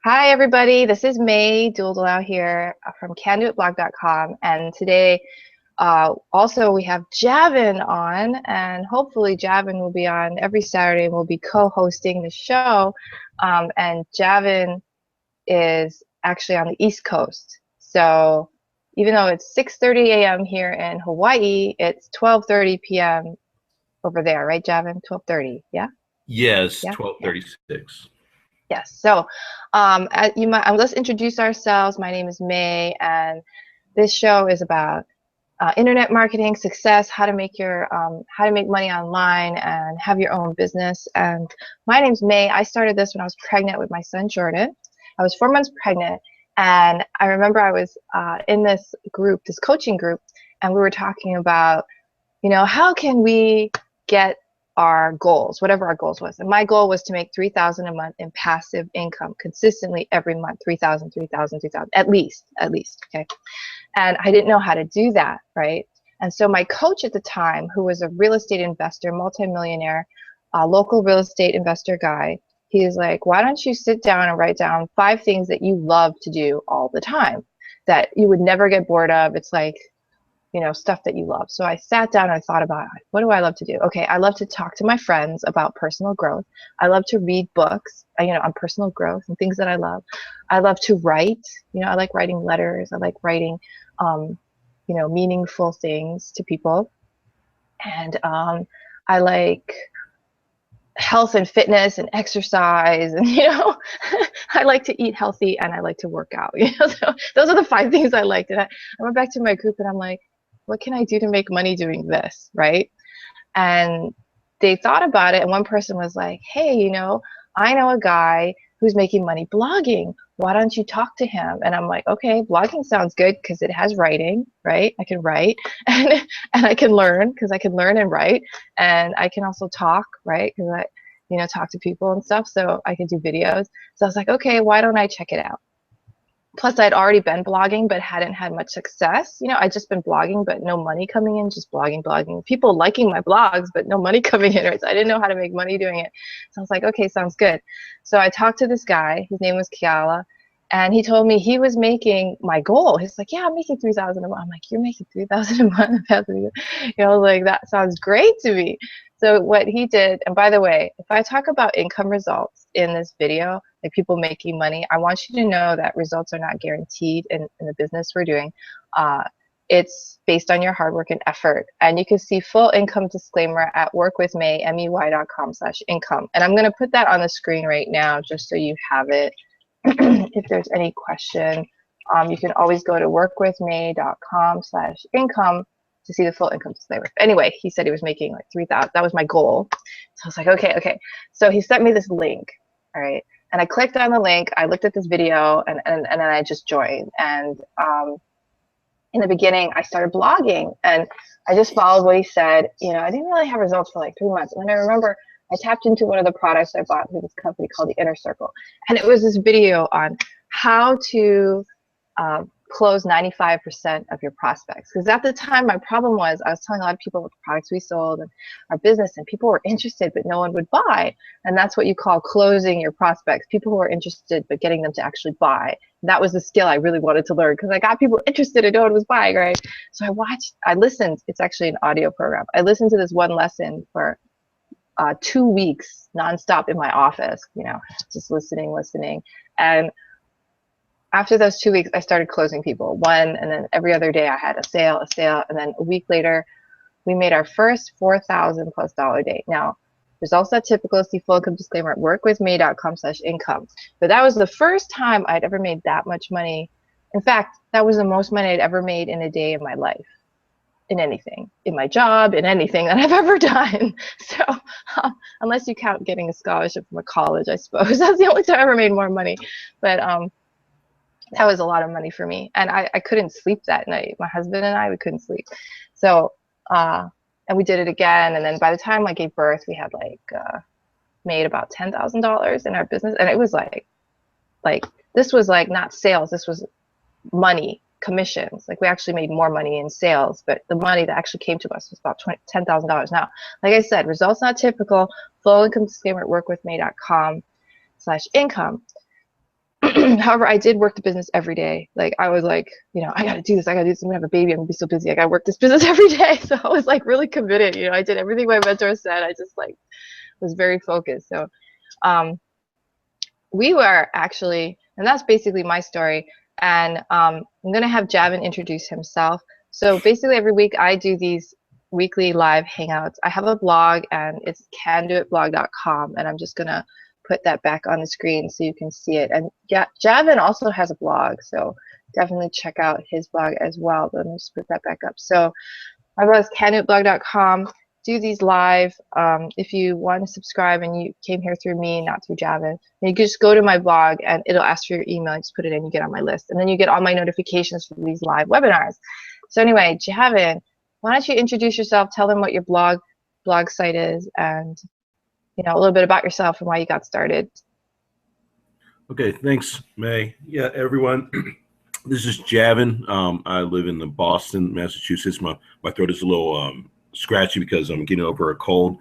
Hi, everybody. This is May Duldal here from CanDoItBlog.com. And today, also, we have Javon on, and hopefully, Javon will be on every Saturday and we'll be co hosting the show. And Javon is actually on the East Coast. So, even though it's 6:30 a.m. here in Hawaii, it's 12:30 p.m. over there, right, Javon? 12:30. Yeah? Yes, Yeah? Yeah. 12:36. Yes. So, let's introduce ourselves. My name is May, and this show is about internet marketing, success, how to make money online, and have your own business. And my name's May. I started this when I was pregnant with my son Jordan. I was 4 months pregnant, and I remember I was in this group, this coaching group, and we were talking about how can we get our goals, whatever our goals was. And my goal was to make 3,000 a month in passive income consistently every month, 3,000, 3,000, 3,000, at least, okay? And I didn't know how to do that, right? And so my coach at the time, who was a real estate investor, multimillionaire, local real estate investor guy, he's like, why don't you sit down and write down 5 things that you love to do all the time that you would never get bored of? It's like, stuff that you love. So I sat down and I thought about, what do I love to do? Okay, I love to talk to my friends about personal growth. I love to read books, on personal growth and things that I love. I love to write. I like writing letters. I like writing, meaningful things to people. And I like health and fitness and exercise and I like to eat healthy and I like to work out. So those are the 5 things I liked. And I went back to my group and I'm like, what can I do to make money doing this, right? And they thought about it, and one person was like, hey, I know a guy who's making money blogging. Why don't you talk to him? And I'm like, okay, blogging sounds good because it has writing, right? I can write and I can learn because I can learn and write, and I can also talk, right? Because I talk to people and stuff, so I can do videos. So I was like, okay, why don't I check it out? Plus, I'd already been blogging, but hadn't had much success. I'd just been blogging, but no money coming in, just blogging. People liking my blogs, but no money coming in. Right? So I didn't know how to make money doing it. So I was like, okay, sounds good. So I talked to this guy. His name was Kiala. And he told me he was making my goal. He's like, yeah, I'm making 3,000 a month. I'm like, you're making 3,000 a month? Like, that sounds great to me. So what he did, and by the way, if I talk about income results in this video, like people making money, I want you to know that results are not guaranteed in the business we're doing. It's based on your hard work and effort. And you can see full income disclaimer at workwithmay.com/income. And I'm going to put that on the screen right now just so you have it. If there's any question, you can always go to workwithmay.com/income to see the full income disclaimer. Anyway, he said he was making like 3,000. That was my goal. So I was like, okay. So he sent me this link, all right? And I clicked on the link. I looked at this video, and then I just joined. And in the beginning, I started blogging, and I just followed what he said. I didn't really have results for like 3 months. And then I remember I tapped into one of the products I bought through this company called the Inner Circle. And it was this video on how to close 95% of your prospects. Because at the time, my problem was I was telling a lot of people what the products we sold and our business, and people were interested, but no one would buy. And that's what you call closing your prospects. People who are interested, but getting them to actually buy. That was the skill I really wanted to learn because I got people interested and no one was buying, right? So I listened. It's actually an audio program. I listened to this one lesson for 2 weeks nonstop in my office, just listening. And after those 2 weeks, I started closing people one, and then every other day I had a sale, and then a week later, we made our first $4,000+ day. Now, results that typical, see full income disclaimer at workwithmay.com/income. But that was the first time I'd ever made that much money. In fact, that was the most money I'd ever made in a day in my life, in anything, in my job, in anything that I've ever done. So unless you count getting a scholarship from a college, I suppose that's the only time I ever made more money. But that was a lot of money for me, and I couldn't sleep that night. My husband and we couldn't sleep. So and we did it again, and then by the time I gave birth, we had made about $10,000 in our business, and it was like this was like not sales, this was money, commissions. Like we actually made more money in sales, but the money that actually came to us was about $10,000. Now, like I said, results not typical. Full income disclaimer at workwithmay.com/income. However, I did work the business every day. Like I was like, I got to do this. I got to do this. I'm gonna have a baby. I'm gonna be so busy. I got to work this business every day. So I was like really committed. I did everything my mentor said. I just like was very focused. So um, we were actually, and that's basically my story. And I'm gonna have Javon introduce himself. So basically, every week I do these weekly live hangouts. I have a blog, and it's candoitblog.com, and I'm just gonna put that back on the screen so you can see it. And yeah, Javon also has a blog, so definitely check out his blog as well. But let me just put that back up. So my blog is candoitblog.com. Do these live. If you want to subscribe and you came here through me, not through Javon, you can just go to my blog and it'll ask for your email. You just put it in, you get on my list, and then you get all my notifications for these live webinars. So anyway, Javon, why don't you introduce yourself, tell them what your blog site is, and a little bit about yourself and why you got started. Okay, thanks, May. Yeah, everyone. This is Javon. I live in Boston, Massachusetts. My throat is a little scratchy because I'm getting over a cold,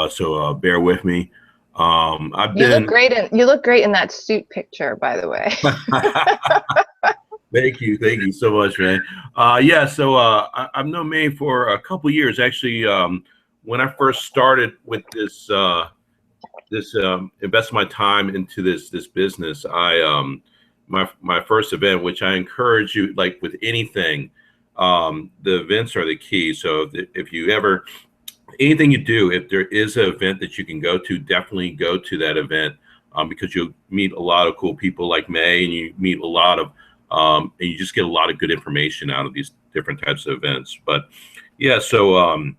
so bear with me. You look great in that suit picture, by the way. Thank you so much, man. Yeah, so I've known May for a couple years. Actually, when I first started with this invest my time into this business, my first event, which I encourage you, like with anything, the events are the key. So if you ever, anything you do, if there is an event that you can go to, definitely go to that event, because you'll meet a lot of cool people like May, and you meet a lot of, and you just get a lot of good information out of these different types of events. But yeah, so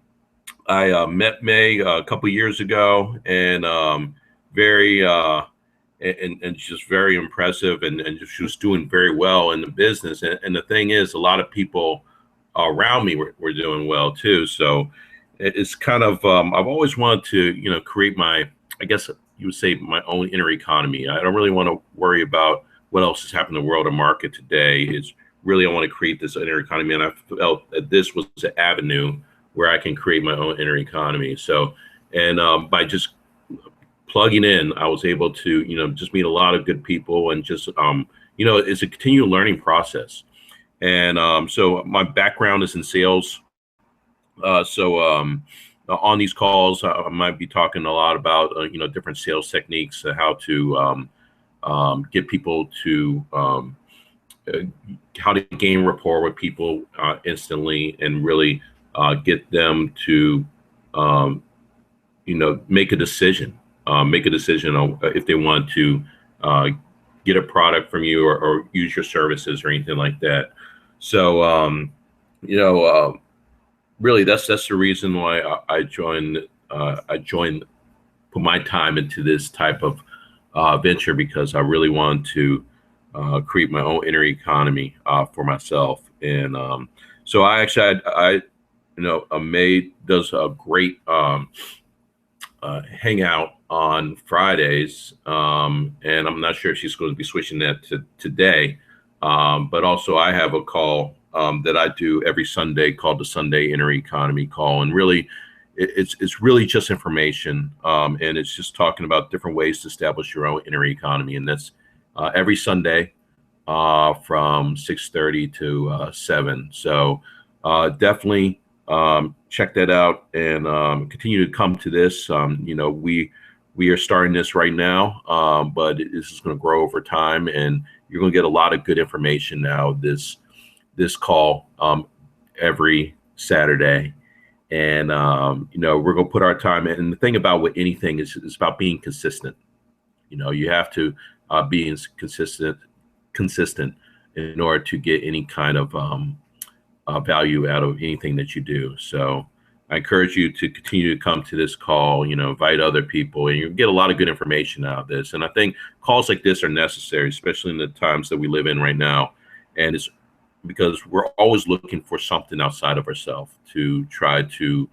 I met May a couple years ago, and very and just very impressive, and she was doing very well in the business. And the thing is, a lot of people around me were doing well too. So it's kind of I've always wanted to create my, I guess you would say, my own inner economy. I don't really want to worry about what else is happening in the world or market today. It's really, I want to create this inner economy, and I felt that this was an avenue where I can create my own inner economy. So, and by just plugging in, I was able to, just meet a lot of good people, and just, it's a continual learning process. And so my background is in sales. On these calls, I might be talking a lot about, different sales techniques, how to get people to, how to gain rapport with people instantly, and really get them to, make a decision on if they want to get a product from you, or use your services or anything like that. So, really, that's the reason why I joined, put my time into this type of venture, because I really want to create my own inner economy for myself. And so I actually, May does a great hangout on Fridays, and I'm not sure if she's going to be switching that to today. But also, I have a call that I do every Sunday called the Sunday Inner Economy Call, and really, it's really just information, and it's just talking about different ways to establish your own inner economy, and that's every Sunday from 6:30 to 7. So definitely check that out, and continue to come to this. We are starting this right now, but this is going to grow over time, and you're going to get a lot of good information now. This call every Saturday, and we're going to put our time in. And the thing about with anything is it's about being consistent. You have to be consistent in order to get any kind of value out of anything that you do. So I encourage you to continue to come to this call, invite other people, and you get a lot of good information out of this. And I think calls like this are necessary, especially in the times that we live in right now. And it's because we're always looking for something outside of ourselves to try to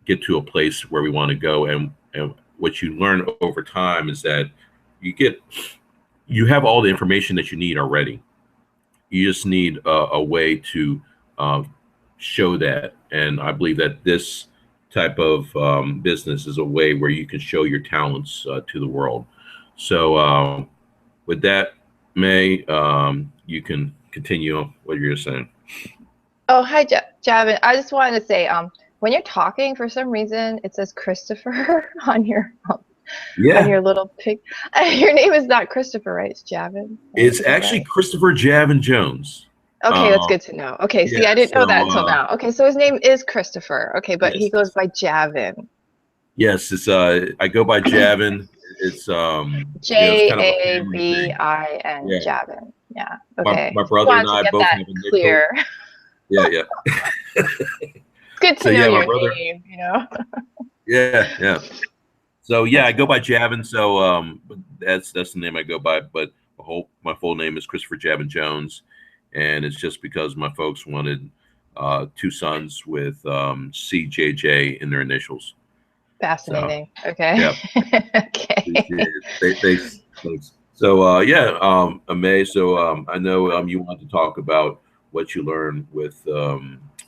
get to a place where we want to go. And what you learn over time is that you have all the information that you need already. You just need a way to show that. And I believe that this type of business is a way where you can show your talents to the world. So with that, May, you can continue on what you're saying. Oh, hi, Javon. I just wanted to say, when you're talking, for some reason, it says Christopher on Yeah, your little pic. Your name is not Christopher, right? It's Javon, right? it's Is that actually right? Christopher Javon Jones. Okay, that's Um, good to know. Okay, yeah, see, I didn't know that so until now. Okay, so his name is Christopher. Okay, but he yes, goes by Javon. yes, it's I go by Javon. It's it's kind of a family thing. Javin, Yeah, Javin. Yeah. my Okay. Just brother and wanted to I get both that have initials. clear. Yeah, yeah. It's good So to know yeah, my your brother. name, you know? Yeah, yeah. So yeah, That's I go funny. by Javon. So but that's the name I go by. But my full name is Christopher Javon Jones, and it's just because my folks wanted two sons with CJJ in their initials. So Fascinating. Okay. yeah, appreciate Okay. it. Thanks. So yeah, May. So I know you want to talk about what you learned with.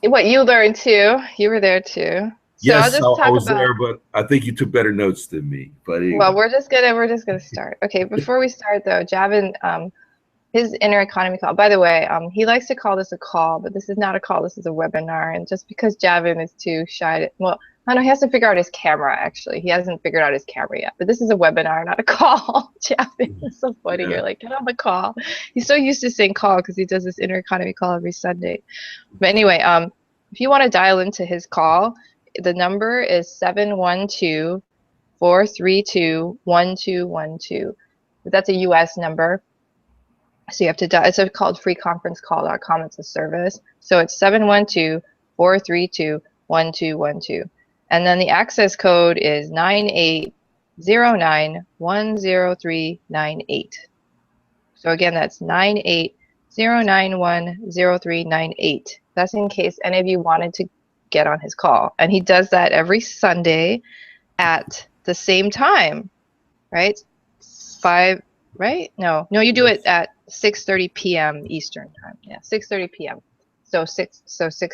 What you learned too. You were there too. So I'll Yes, just I talk was about, there, but I think you took better notes than me. But well, anyway. we're just gonna start. Okay, before we start though, Javin, his inner economy call. By the way, he likes to call this a call, but this is not a call. This is a webinar. And just because Javin is too shy to, well, I don't know, he has to figure out his camera, actually. He hasn't figured out his camera yet. But this is a webinar, not a call. Javin is so funny. Yeah. You're like, get on the call. He's so used to saying call because he does this inner economy call every Sunday. But anyway, if you want to dial into his call, the number is 712-432-1212. That's a US number. So you have to dial, it's a called freeconferencecall.com. It's a service. So it's 712-432-1212. And then the access code is 9809-10398. So again, that's 9809-10398. That's in case any of you wanted to get on his call. And he does that every Sunday at the same time, right? 5, right? No, you do it Yes. at 6:30 p.m. Eastern time. Yeah, 6:30 p.m. So 6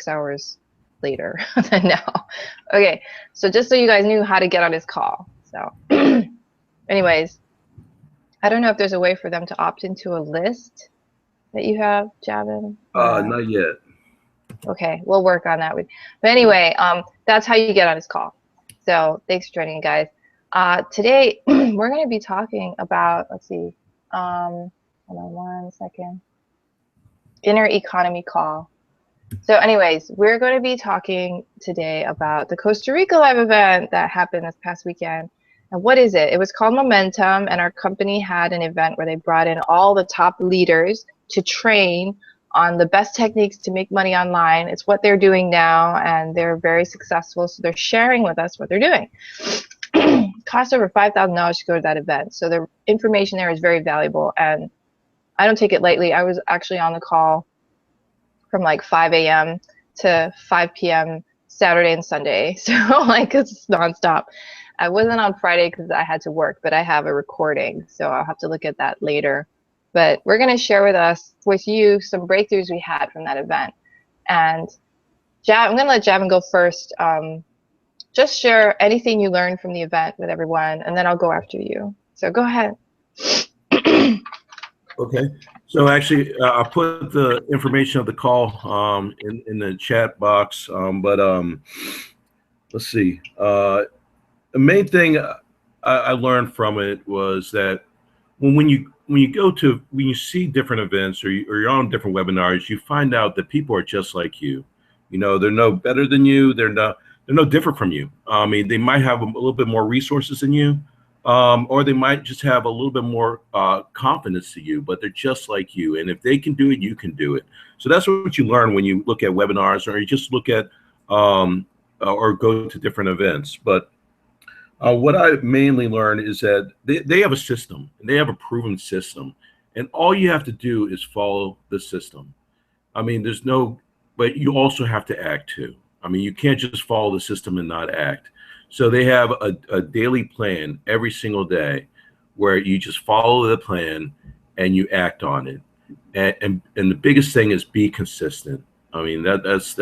hours later than now. Okay, so just so you guys knew how to get on his call. So anyways, I don't know if there's a way for them to opt into a list that you have, Javin, or Not yet. okay, we'll work on that with. But anyway, that's how you get on his call. So thanks for joining, guys. Today we're going to be talking about. Let's see. Hold on one second. Inner economy call. So, anyways, we're going to be talking today about the Costa Rica live event that happened this past weekend. And what is it? It was called Momentum, and our company had an event where they brought in all the top leaders to train on the best techniques to make money online. It's what they're doing now, and they're very successful. So they're sharing with us what they're doing. It cost over $5,000 to go to that event. So the information there is very valuable, and I don't take it lightly. I was actually on the call from like 5 a.m. to 5 p.m. Saturday and Sunday. So like it's nonstop. I wasn't on Friday because I had to work, but I have a recording, so I'll have to look at that later. But we're going to share with you some breakthroughs we had from that event. And I'm going to let Javin go first. Just share anything you learned from the event with everyone, and then I'll go after you. So go ahead. Okay. So actually, I put the information of the call in the chat box. But let's see. The main thing I learned from it was that when you see different events or you're on different webinars, you find out that people are just like you. You know, they're no better than you. They're no different from you. I mean, they might have a little bit more resources than you, or they might just have a little bit more confidence to you. But they're just like you, and if they can do it, you can do it. So that's what you learn when you look at webinars, or you just look at or go to different events. But what I mainly learned is that they have a system, and they have a proven system, and all you have to do is follow the system. I mean, but you also have to act too. I mean, you can't just follow the system and not act. So they have a daily plan every single day where you just follow the plan and you act on it. And the biggest thing is be consistent. I mean, that's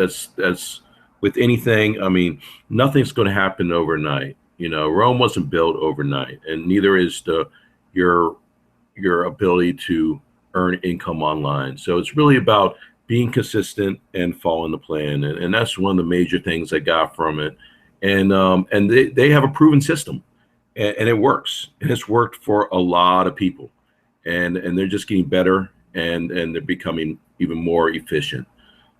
with anything. I mean, nothing's going to happen overnight. You know, Rome wasn't built overnight, and neither is your your ability to earn income online. So it's really about being consistent and following the plan, and that's one of the major things I got from it. And they have a proven system, and it works, and it's worked for a lot of people, and they're just getting better, and they're becoming even more efficient.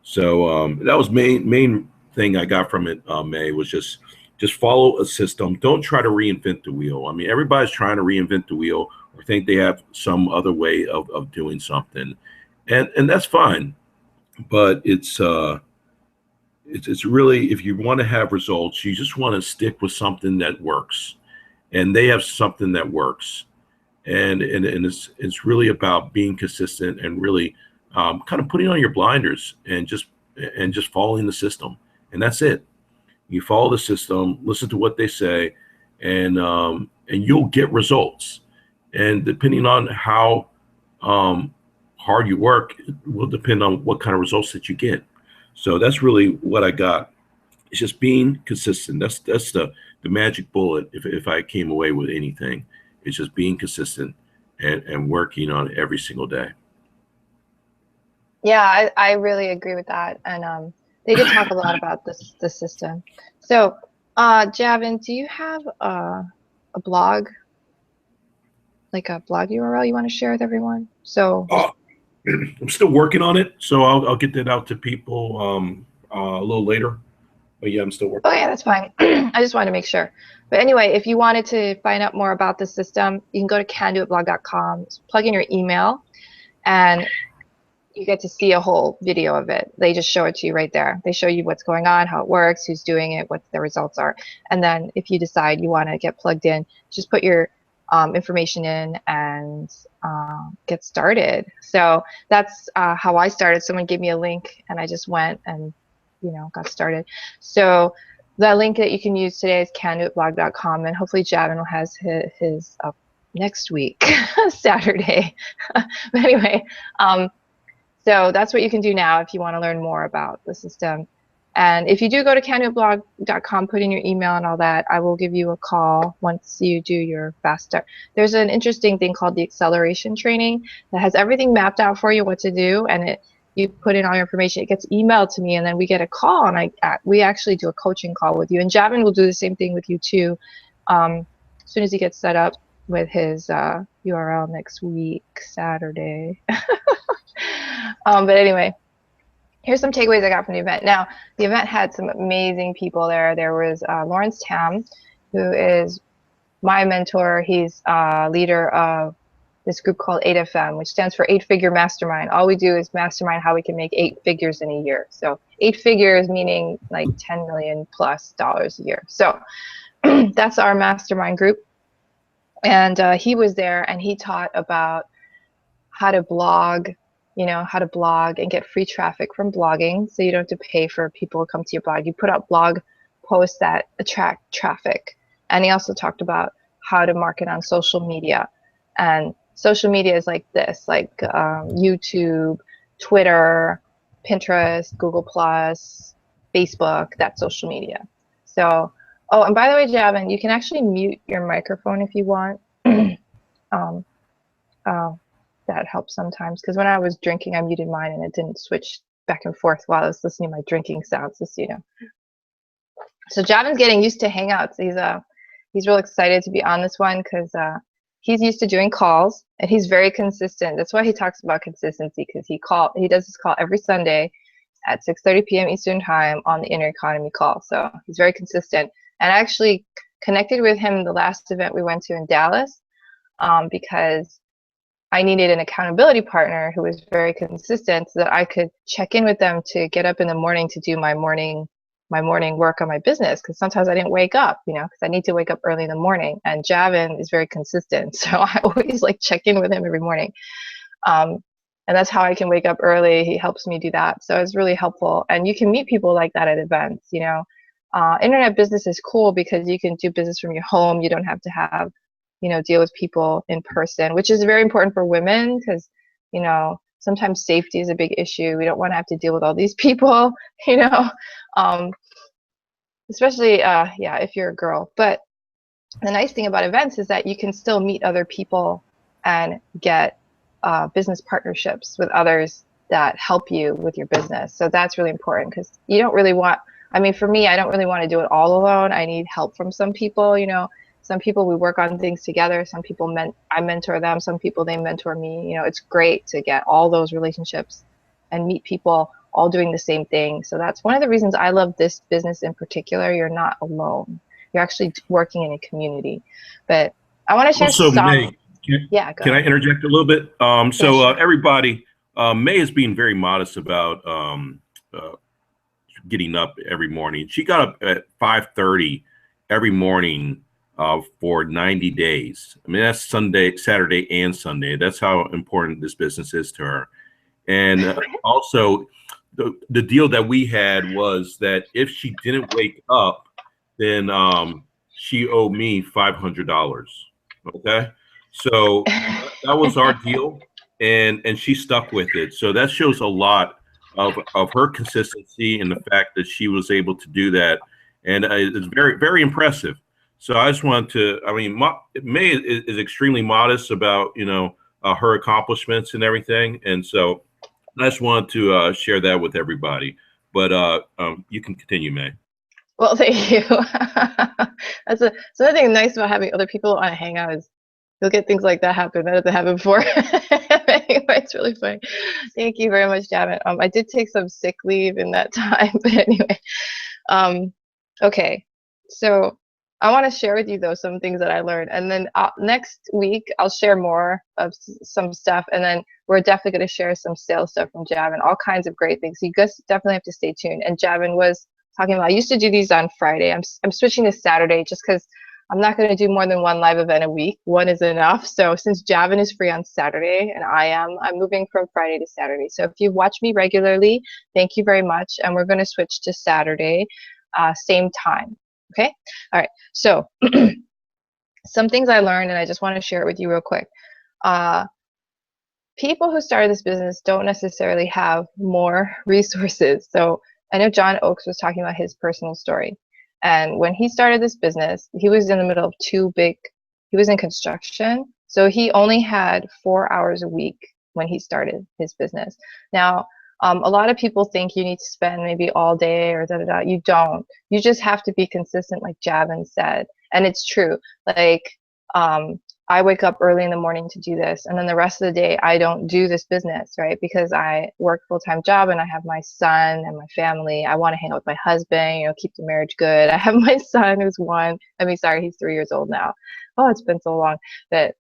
So that was main thing I got from it. May was just follow a system. Don't try to reinvent the wheel. I mean, everybody's trying to reinvent the wheel or think they have some other way of doing something, and that's fine. But it's really, if you want to have results, you just want to stick with something that works, and they have something that works, and it's really about being consistent and really kind of putting on your blinders and just following the system, and that's it. You follow the system, listen to what they say, and you'll get results. And depending on how hard you work, it will depend on what kind of results that you get. So that's really what I got. It's just being consistent. That's the magic bullet. If I came away with anything, it's just being consistent and working on it every single day. Yeah, I really agree with that. And they did talk a lot about the system. So, Javon, do you have a blog, like a blog URL you want to share with everyone? So, I'm still working on it, so I'll get that out to people a little later. But yeah, I'm still working. oh yeah, that's fine. I just wanted to make sure. But anyway, if you wanted to find out more about the system, you can go to candoitblog.com, plug in your email, and you get to see a whole video of it. They just show it to you right there. They show you what's going on, how it works, who's doing it, what the results are. And then if you decide you want to get plugged in, just put your information in and get started. So that's how I started. Someone gave me a link and I just went and, got started. So the link that you can use today is candoitblog.com, and hopefully Javon has his up next week, Saturday. But anyway, so that's what you can do now if you want to learn more about the system. And if you do go to candoitblog.com, put in your email and all that, I will give you a call once you do your fast start. There's an interesting thing called the acceleration training that has everything mapped out for you what to do, and you put in all your information. It gets emailed to me, and then we get a call, and we actually do a coaching call with you. And Javon will do the same thing with you too, as soon as he gets set up with his URL next week, Saturday. But anyway, here's some takeaways I got from the event. Now, the event had some amazing people there. There was Lawrence Tam, who is my mentor. He's leader of this group called 8FM, which stands for 8-Figure Mastermind. All we do is mastermind how we can make 8 figures in a year. So 8 figures meaning like $10 million plus a year. So that's our mastermind group. And he was there, and he taught about how to blog, how to blog and get free traffic from blogging, so you don't have to pay for people to come to your blog. You put out blog posts that attract traffic. And he also talked about how to market on social media. And social media is like this, like YouTube, Twitter, Pinterest, Google Plus, Facebook. That's social media. So, oh, and by the way, Javon, you can actually mute your microphone if you want. That helps sometimes, because when I was drinking, I muted mine and it didn't switch back and forth while I was listening to my drinking sounds, just so you know. So Javon's getting used to Hangouts. He's real excited to be on this one because he's used to doing calls, and he's very consistent. That's why he talks about consistency, because he does this call every Sunday at 6:30 p.m. Eastern Time on the Inner Economy call. So he's very consistent. And I actually connected with him the last event we went to in Dallas because I needed an accountability partner who was very consistent, so that I could check in with them to get up in the morning to do my morning work on my business, because sometimes I didn't wake up, because I need to wake up early in the morning. And Javon is very consistent, so I always check in with him every morning. And that's how I can wake up early. He helps me do that, so it's really helpful. And you can meet people like that at events. Internet business is cool because you can do business from your home. You don't have to have deal with people in person, which is very important for women because, sometimes safety is a big issue. We don't want to have to deal with all these people, especially, if you're a girl. But the nice thing about events is that you can still meet other people and get business partnerships with others that help you with your business. So that's really important because you don't really want, I mean, for me, I don't really want to do it all alone. I need help from some people, you know. Some people we work on things together. Some people I mentor them. Some people they mentor me. You know, it's great to get all those relationships and meet people all doing the same thing. So that's one of the reasons I love this business in particular. You're not alone. You're actually working in a community. But I want to share Also, some. May, can, Yeah, go can I ahead. interject a little bit? Yeah, sure. Everybody, May is being very modest about uh, getting up every morning. She got up at 5:30 every morning for 90 days. I mean, that's Sunday, Saturday, and Sunday. That's how important this business is to her. And also, the deal that we had was that if she didn't wake up, then she owed me $500. Okay, so that was our deal, and she stuck with it. So that shows a lot of her consistency and the fact that she was able to do that, and it's very impressive. So I just wanted to, I mean, May is extremely modest about her accomplishments and everything, and so I just wanted to share that with everybody. But you can continue, May. Well, thank you. That's another thing nice about having other people on a hangout is you'll get things like that happen. That hasn't happened before. Anyway, it's really funny. Thank you very much, Javon. I did take some sick leave in that time, but anyway. Um, okay, so I want to share with you though some things that I learned, and then next week I'll share more of some stuff, and then we're definitely going to share some sales stuff from Javon, all kinds of great things. So you guys definitely have to stay tuned. And Javon was talking about, I used to do these on Friday. I'm switching to Saturday just because I'm not going to do more than one live event a week. One is enough. So since Javon is free on Saturday and I'm moving from Friday to Saturday. So if you watch me regularly, thank you very much. And we're going to switch to Saturday, same time. Okay. All right. So some things I learned, and I just want to share it with you real quick. People who started this business don't necessarily have more resources. So I know John Oakes was talking about his personal story. And when he started this business, he was in the middle of he was in construction. So he only had 4 hours a week when he started his business. Now, a lot of people think you need to spend maybe all day or da-da-da. You don't. You just have to be consistent, like Javon said. And it's true. Like, I wake up early in the morning to do this, and then the rest of the day I don't do this business, right? Because I work full-time job and I have my son and my family. I want to hang out with my husband, keep the marriage good. I have my son who's he's 3 years old now. Oh, it's been so long. That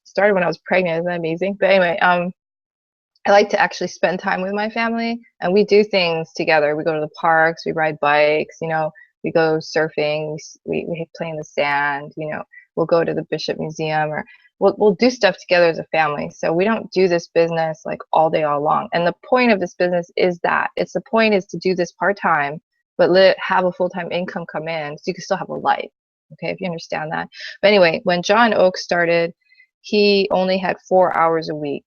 started when I was pregnant. Isn't that amazing? But anyway, I like to actually spend time with my family, and we do things together. We go to the parks, we ride bikes, we go surfing, we play in the sand, we'll go to the Bishop Museum, or we'll do stuff together as a family. So we don't do this business like all day, all long. And the point of this business is that the point is to do this part-time, but have a full-time income come in so you can still have a life. Okay, if you understand that. But anyway, when John Oakes started, he only had 4 hours a week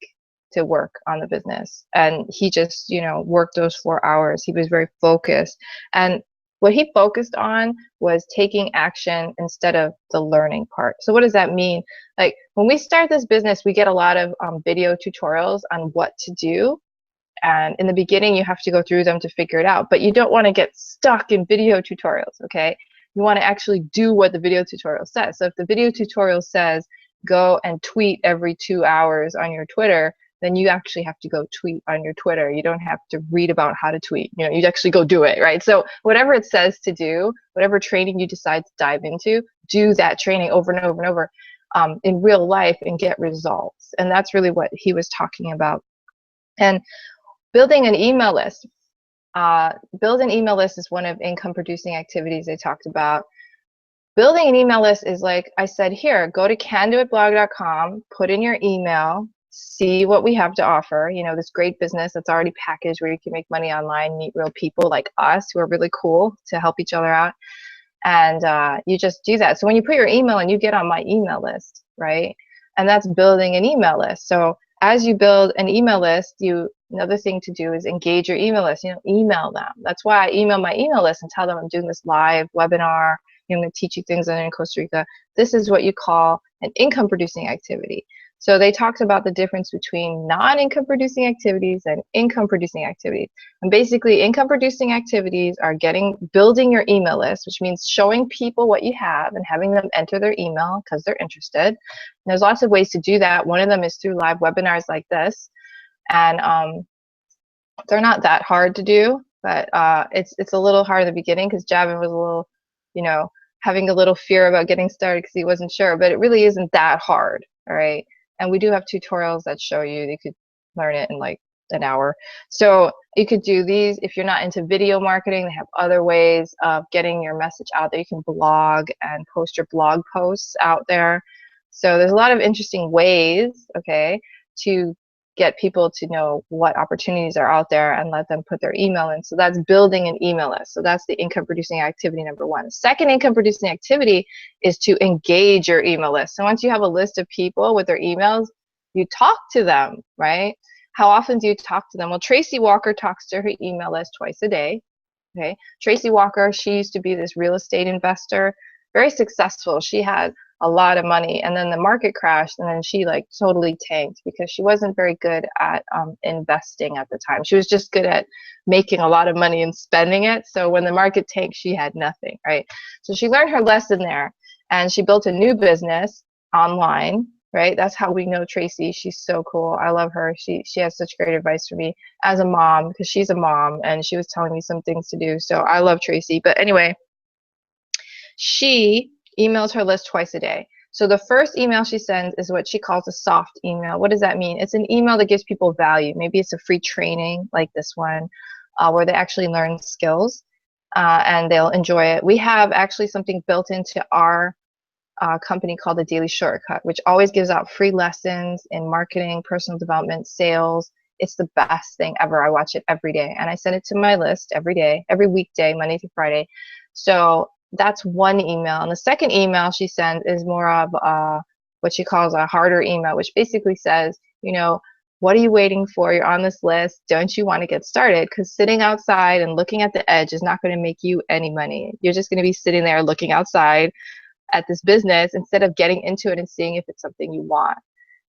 to work on the business, and he just worked those 4 hours. He was very focused, and what he focused on was taking action instead of the learning part. So what does that mean? Like when we start this business, we get a lot of video tutorials on what to do, and in the beginning you have to go through them to figure it out, but you don't want to get stuck in video tutorials. Okay, you want to actually do what the video tutorial says. So if the video tutorial says go and tweet every 2 hours on your Twitter, then you actually have to go tweet on your Twitter. You don't have to read about how to tweet. You actually go do it, right? So whatever it says to do, whatever training you decide to dive into, do that training over and over and over in real life and get results. And that's really what he was talking about. And building an email list. Build an email list is one of income producing activities they talked about. Building an email list is like I said here, go to candoitblog.com, put in your email, see what we have to offer, this great business that's already packaged where you can make money online, meet real people like us who are really cool to help each other out. And you just do that. So when you put your email in, you get on my email list, right? And that's building an email list. So as you build an email list, another thing to do is engage your email list, email them. That's why I email my email list and tell them I'm doing this live webinar. I'm going to teach you things in Costa Rica. This is what you call an income producing activity. So they talked about the difference between non-income producing activities and income producing activities. And basically, income producing activities are building your email list, which means showing people what you have and having them enter their email because they're interested. And there's lots of ways to do that. One of them is through live webinars like this. And they're not that hard to do, but it's a little hard at the beginning because Javon was a little, having a little fear about getting started because he wasn't sure, but it really isn't that hard, all right? And we do have tutorials that show you could learn it in like an hour. So you could do these. If you're not into video marketing, they have other ways of getting your message out there. You can blog and post your blog posts out there. So there's a lot of interesting ways, okay, to get people to know what opportunities are out there and let them put their email in. So that's building an email list. So that's the income producing activity number one. Second income producing activity is to engage your email list. So once you have a list of people with their emails, you talk to them, right? How often do you talk to them? Well, Tracy Walker talks to her email list twice a day. Okay, Tracy Walker, she used to be this real estate investor, very successful. She had a lot of money, and then the market crashed, and then she like totally tanked because she wasn't very good at investing at the time. She was just good at making a lot of money and spending it. So when the market tanked, she had nothing, right? So she learned her lesson there, and she built a new business online, right? That's how we know Tracy. She's so cool. I love her. She has such great advice for me as a mom, because she's a mom and she was telling me some things to do. So I love Tracy. But anyway, she emails her list twice a day. So the first email she sends is what she calls a soft email. What does that mean? It's an email that gives people value. Maybe it's a free training like this one, where they actually learn skills and they'll enjoy it. We have actually something built into our company called the Daily Shortcut, which always gives out free lessons in marketing, personal development, sales. It's the best thing ever. I watch it every day, and I send it to my list every day, every weekday, Monday through Friday. So that's one email. And the second email she sends is more of what she calls a harder email, which basically says, what are you waiting for? You're on this list. Don't you want to get started? Because sitting outside and looking at the edge is not going to make you any money. You're just going to be sitting there looking outside at this business instead of getting into it and seeing if it's something you want.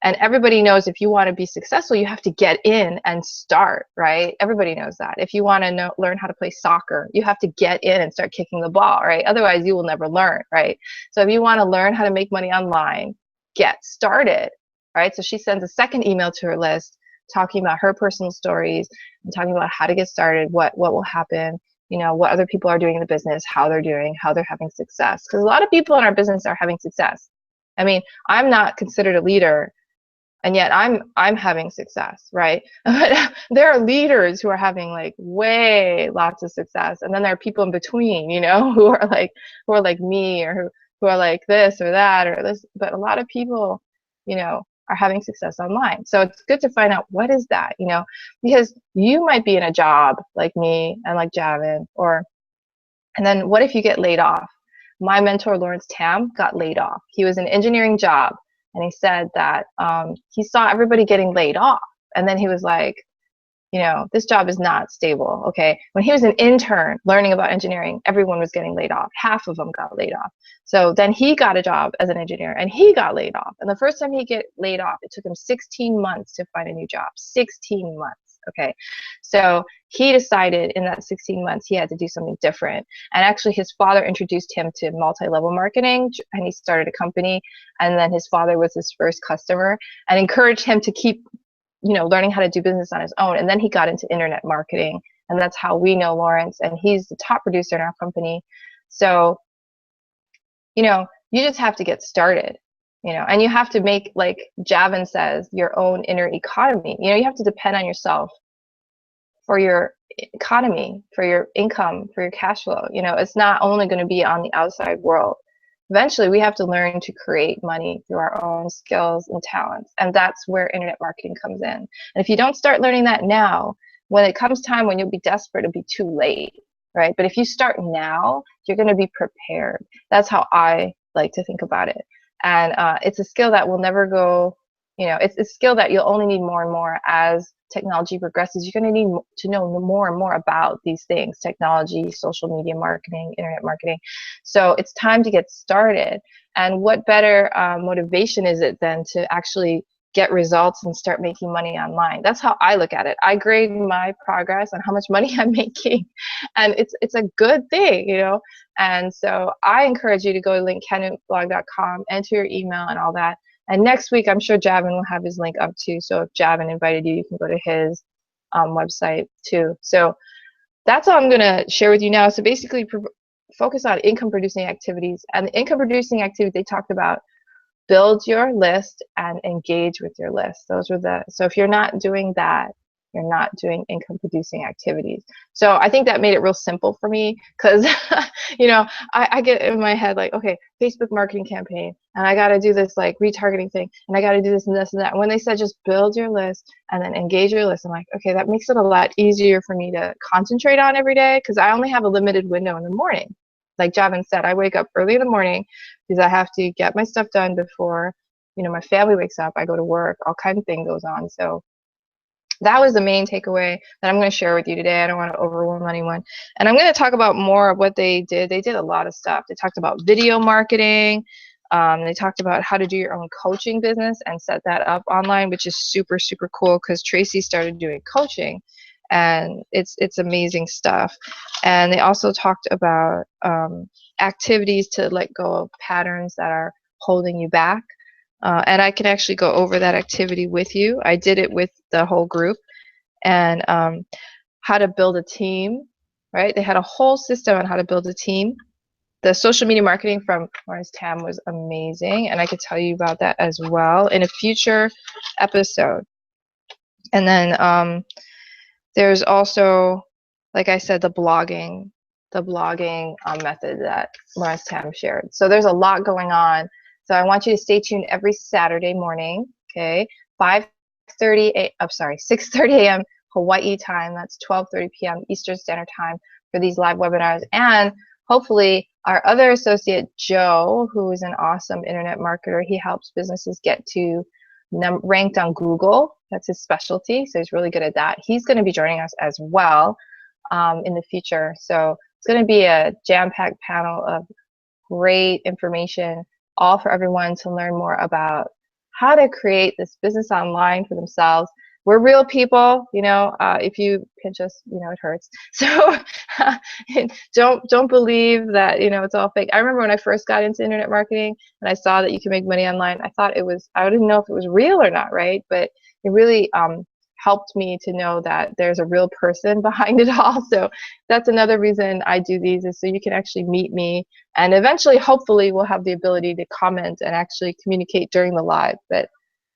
And everybody knows if you want to be successful, you have to get in and start, right? Everybody knows that. If you want to learn how to play soccer, you have to get in and start kicking the ball, right? Otherwise, you will never learn, right? So if you want to learn how to make money online, get started, right? So she sends a second email to her list talking about her personal stories and talking about how to get started, what will happen, what other people are doing in the business, how they're doing, how they're having success. Because a lot of people in our business are having success. I mean, I'm not considered a leader, and yet I'm having success, right? But there are leaders who are having like way lots of success, and then there are people in between, who are like me, or who are like this or that or this. But a lot of people, are having success online. So it's good to find out what is that, because you might be in a job like me and like Javon, and then what if you get laid off? My mentor, Lawrence Tam, got laid off. He was in an engineering job. And he said that he saw everybody getting laid off. And then he was like, this job is not stable, okay? When he was an intern learning about engineering, everyone was getting laid off. Half of them got laid off. So then he got a job as an engineer, and he got laid off. And the first time he get laid off, it took him 16 months to find a new job. 16 months, okay? So he decided in that 16 months he had to do something different. And actually his father introduced him to multi-level marketing, and he started a company. And then his father was his first customer and encouraged him to keep learning how to do business on his own. And then he got into internet marketing, and that's how we know Lawrence, and he's the top producer in our company. So, you just have to get started, and you have to make, like Javon says, your own inner economy. You have to depend on yourself for your economy, for your income, for your cash flow. It's not only going to be on the outside world. Eventually, we have to learn to create money through our own skills and talents. And that's where internet marketing comes in. And if you don't start learning that now, when it comes time when you'll be desperate, it'll be too late, right? But if you start now, you're going to be prepared. That's how I like to think about it. And it's a skill that will never go, it's a skill that you'll only need more and more as technology progresses. You're going to need to know more and more about these things: technology, social media marketing, internet marketing. So it's time to get started. And what better motivation is it than to actually get results and start making money online. That's how I look at it. I grade my progress on how much money I'm making, and it's a good thing, you know. And so I encourage you to go to linkcanutblog.com, enter your email and all that. And next week, I'm sure Javon will have his link up too. So if Javon invited you, you can go to his website too. So that's all I'm going to share with you now. So basically, focus on income producing activities. And the income producing activity they talked about, build your list and engage with your list. Those were so if you're not doing that, you're not doing income producing activities. So I think that made it real simple for me, because you know, I get in my head like, okay, Facebook marketing campaign, and I got to do this like retargeting thing, and I got to do this and this and that. And when they said just build your list and then engage your list, I'm like, okay, that makes it a lot easier for me to concentrate on every day, because I only have a limited window in the morning. Like Javon said, I wake up early in the morning because I have to get my stuff done before, you know, my family wakes up. I go to work, all kinds of things goes on. So that was the main takeaway that I'm going to share with you today. I don't want to overwhelm anyone. And I'm going to talk about more of what they did. They did a lot of stuff. They talked about video marketing. They talked about how to do your own coaching business and set that up online, which is super, super cool, because Tracy started doing coaching, and it's amazing stuff. And they also talked about activities to let go of patterns that are holding you back. And I can actually go over that activity with you. I did it with the whole group. And how to build a team, right? They had a whole system on how to build a team. The social media marketing from Lawrence Tam was amazing, and I could tell you about that as well in a future episode. And then there's also, like I said, the blogging method that Lawrence Tam shared. So there's a lot going on. So I want you to stay tuned every Saturday morning, okay? 6:30 a.m. Hawaii time. That's 12:30 p.m. Eastern Standard Time for these live webinars. And hopefully our other associate, Joe, who is an awesome internet marketer, he helps businesses get to ranked on Google. That's his specialty, so he's really good at that. He's going to be joining us as well in the future. So it's going to be a jam-packed panel of great information, all for everyone to learn more about how to create this business online for themselves. We're real people, you know. If you pinch us, you know, it hurts. So don't believe that, you know, it's all fake. I remember when I first got into internet marketing and I saw that you can make money online, I thought it was, I didn't know if it was real or not, right? But it really helped me to know that there's a real person behind it all. So that's another reason I do these, is so you can actually meet me, and eventually, hopefully, we'll have the ability to comment and actually communicate during the live. But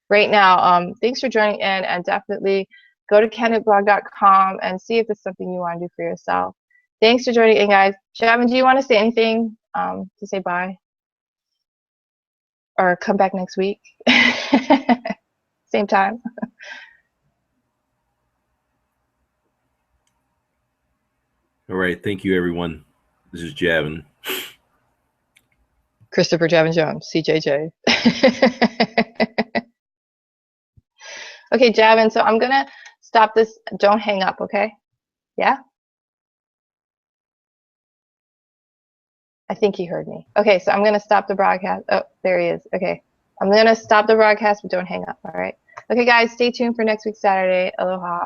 right now, thanks for joining in, and definitely go to canutblog.com and see if it's something you want to do for yourself. Thanks for joining in, guys. Javon, do you want to say anything to say bye? Or come back next week? Same time? All right. Thank you, everyone. This is Javon. Christopher Javon Jones, CJJ. Okay, Javon, so I'm going to stop this. Don't hang up, okay? Yeah? I think he heard me. Okay, so I'm going to stop the broadcast. Oh, there he is. Okay. I'm going to stop the broadcast, but don't hang up, all right? Okay, guys, stay tuned for next week, Saturday. Aloha.